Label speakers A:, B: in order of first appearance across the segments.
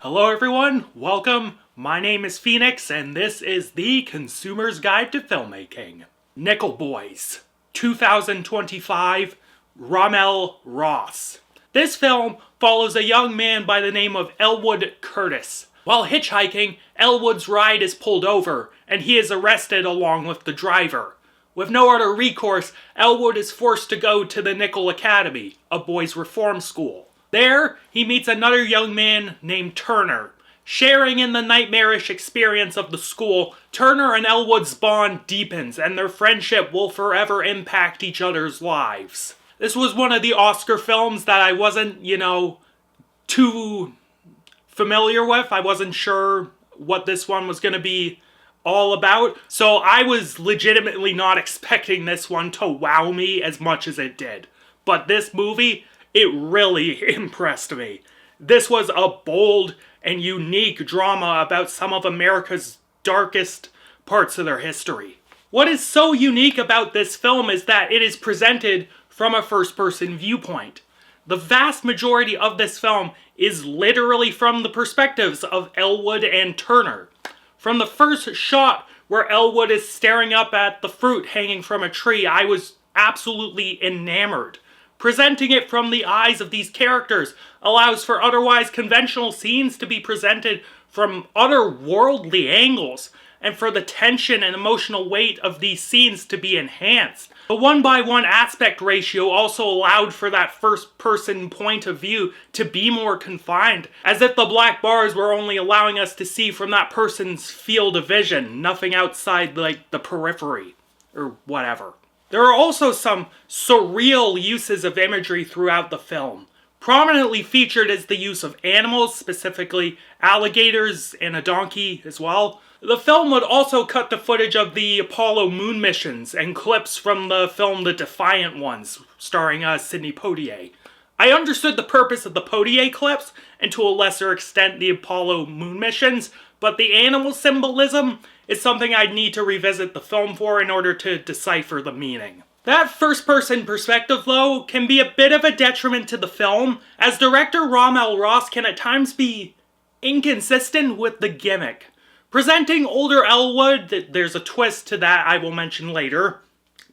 A: Hello everyone, welcome. My name is Phoenix and this is the Consumer's Guide to Filmmaking. Nickel Boys, 2025, Rommel Ross. This film follows a young man by the name of Elwood Curtis. While hitchhiking, Elwood's ride is pulled over and he is arrested along with the driver. With no other recourse, Elwood is forced to go to the Nickel Academy, a boys' reform school. There, he meets another young man named Turner. Sharing in the nightmarish experience of the school, Turner and Elwood's bond deepens and their friendship will forever impact each other's lives. This was one of the Oscar films that I wasn't, too familiar with. I wasn't sure what this one was going to be all about, so I was legitimately not expecting this one to wow me as much as it did. But this movie, it really impressed me. This was a bold and unique drama about some of America's darkest parts of their history. What is so unique about this film is that it is presented from a first-person viewpoint. The vast majority of this film is literally from the perspectives of Elwood and Turner. From the first shot where Elwood is staring up at the fruit hanging from a tree, I was absolutely enamored. Presenting it from the eyes of these characters allows for otherwise conventional scenes to be presented from otherworldly angles, and for the tension and emotional weight of these scenes to be enhanced. The 1:1 aspect ratio also allowed for that first-person point of view to be more confined, as if the black bars were only allowing us to see from that person's field of vision, nothing outside like the periphery, or whatever. There are also some surreal uses of imagery throughout the film. Prominently featured is the use of animals, specifically alligators and a donkey as well. The film would also cut to footage of the Apollo moon missions and clips from the film The Defiant Ones, starring Sidney Poitier. I understood the purpose of the Poitier clips, and to a lesser extent the Apollo moon missions, but the animal symbolism is something I'd need to revisit the film for in order to decipher the meaning. That first-person perspective, though, can be a bit of a detriment to the film, as director Rommel Ross can at times be inconsistent with the gimmick. Presenting older Elwood, there's a twist to that I will mention later,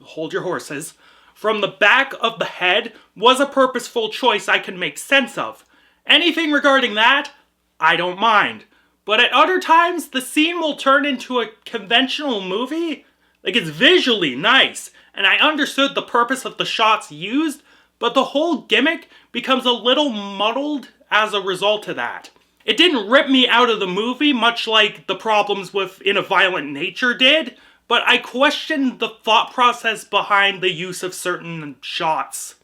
A: hold your horses, from the back of the head was a purposeful choice I can make sense of. Anything regarding that, I don't mind. But at other times, the scene will turn into a conventional movie. Like, it's visually nice, and I understood the purpose of the shots used, but the whole gimmick becomes a little muddled as a result of that. It didn't rip me out of the movie, much like the problems with In a Violent Nature did, but I questioned the thought process behind the use of certain shots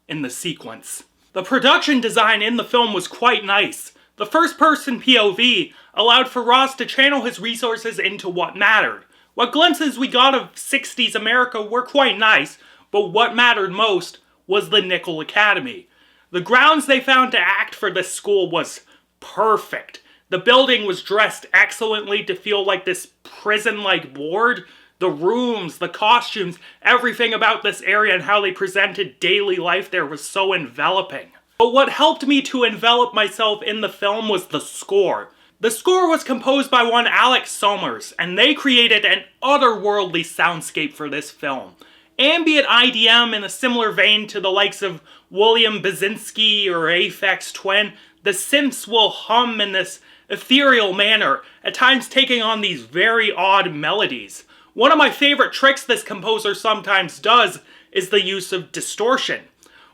A: in the sequence. The production design in the film was quite nice. The first-person POV allowed for Ross to channel his resources into what mattered. What glimpses we got of 60s America were quite nice, but what mattered most was the Nickel Academy. The grounds they found to act for this school was perfect. The building was dressed excellently to feel like this prison-like ward. The rooms, the costumes, everything about this area and how they presented daily life there was so enveloping. But what helped me to envelop myself in the film was the score. The score was composed by one Alex Somers, and they created an otherworldly soundscape for this film. Ambient IDM in a similar vein to the likes of William Basinski or Aphex Twin, the synths will hum in this ethereal manner, at times taking on these very odd melodies. One of my favorite tricks this composer sometimes does is the use of distortion.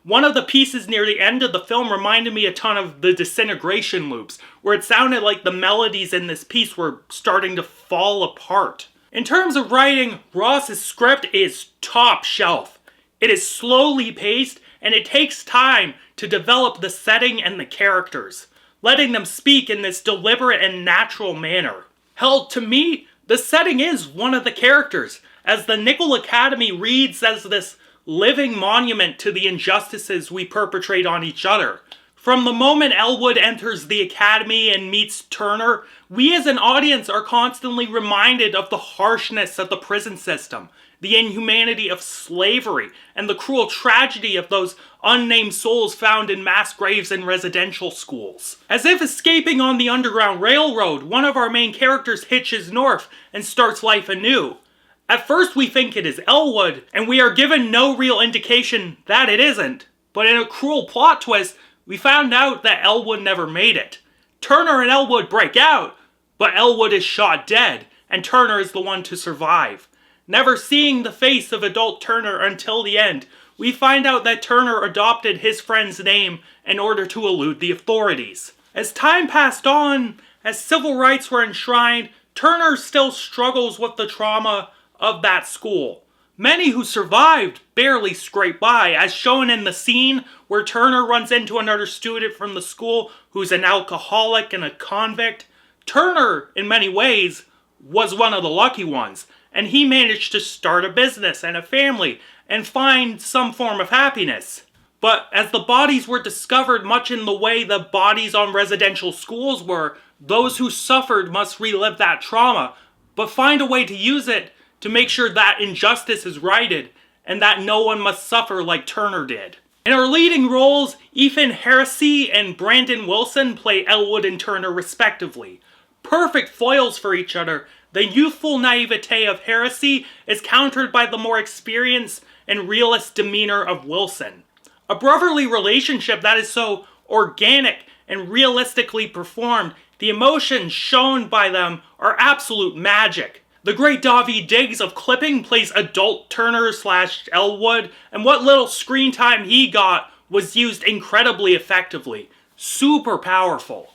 A: One of the pieces near the end of the film reminded me a ton of the Disintegration loops, where it sounded like the melodies in this piece were starting to fall apart. In terms of writing, Ross's script is top shelf. It is slowly paced, and it takes time to develop the setting and the characters, letting them speak in this deliberate and natural manner. Hell, to me, the setting is one of the characters, as the Nickel Academy reads as this living monument to the injustices we perpetrate on each other. From the moment Elwood enters the academy and meets Turner, we as an audience are constantly reminded of the harshness of the prison system, the inhumanity of slavery, and the cruel tragedy of those unnamed souls found in mass graves in residential schools. As if escaping on the Underground Railroad, one of our main characters hitches north and starts life anew. At first we think it is Elwood, and we are given no real indication that it isn't. But in a cruel plot twist, we found out that Elwood never made it. Turner and Elwood break out, but Elwood is shot dead, and Turner is the one to survive. Never seeing the face of adult Turner until the end, we find out that Turner adopted his friend's name in order to elude the authorities. As time passed on, as civil rights were enshrined, Turner still struggles with the trauma of that school. Many who survived barely scrape by, as shown in the scene where Turner runs into another student from the school who's an alcoholic and a convict. Turner, in many ways, was one of the lucky ones, and he managed to start a business and a family and find some form of happiness. But as the bodies were discovered much in the way the bodies on residential schools were, those who suffered must relive that trauma, but find a way to use it to make sure that injustice is righted and that no one must suffer like Turner did. In our leading roles, Ethan Heresy and Brandon Wilson play Elwood and Turner respectively. Perfect foils for each other, the youthful naivete of Heresy is countered by the more experienced and realist demeanor of Wilson. A brotherly relationship that is so organic and realistically performed, the emotions shown by them are absolute magic. The great Daveed Diggs of Clipping plays adult Turner / Elwood, and what little screen time he got was used incredibly effectively. Super powerful.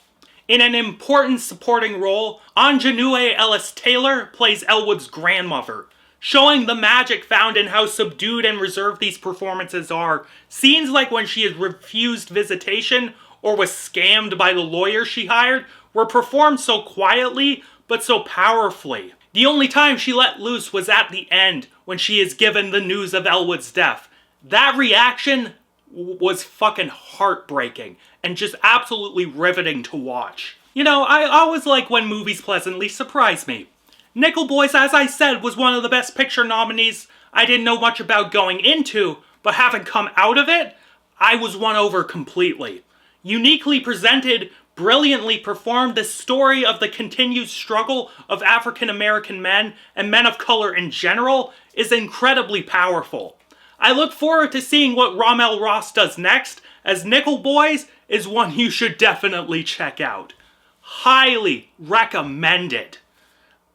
A: In an important supporting role, Anjanue Ellis-Taylor plays Elwood's grandmother, showing the magic found in how subdued and reserved these performances are. Scenes like when she is refused visitation or was scammed by the lawyer she hired were performed so quietly but so powerfully. The only time she let loose was at the end, when she is given the news of Elwood's death. That reaction was fucking heartbreaking, and just absolutely riveting to watch. You know, I always like when movies pleasantly surprise me. Nickel Boys, as I said, was one of the Best Picture nominees I didn't know much about going into, but having come out of it, I was won over completely. Uniquely presented, brilliantly performed, the story of the continued struggle of African American men and men of color in general is incredibly powerful. I look forward to seeing what Ramel Ross does next, as Nickel Boys is one you should definitely check out. Highly recommended.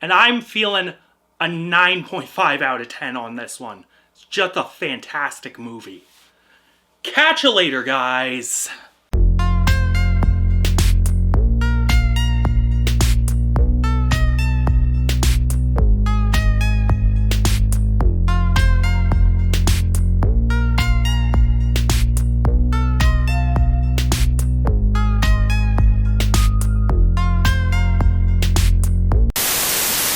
A: And I'm feeling a 9.5 out of 10 on this one. It's just a fantastic movie. Catch you later, guys.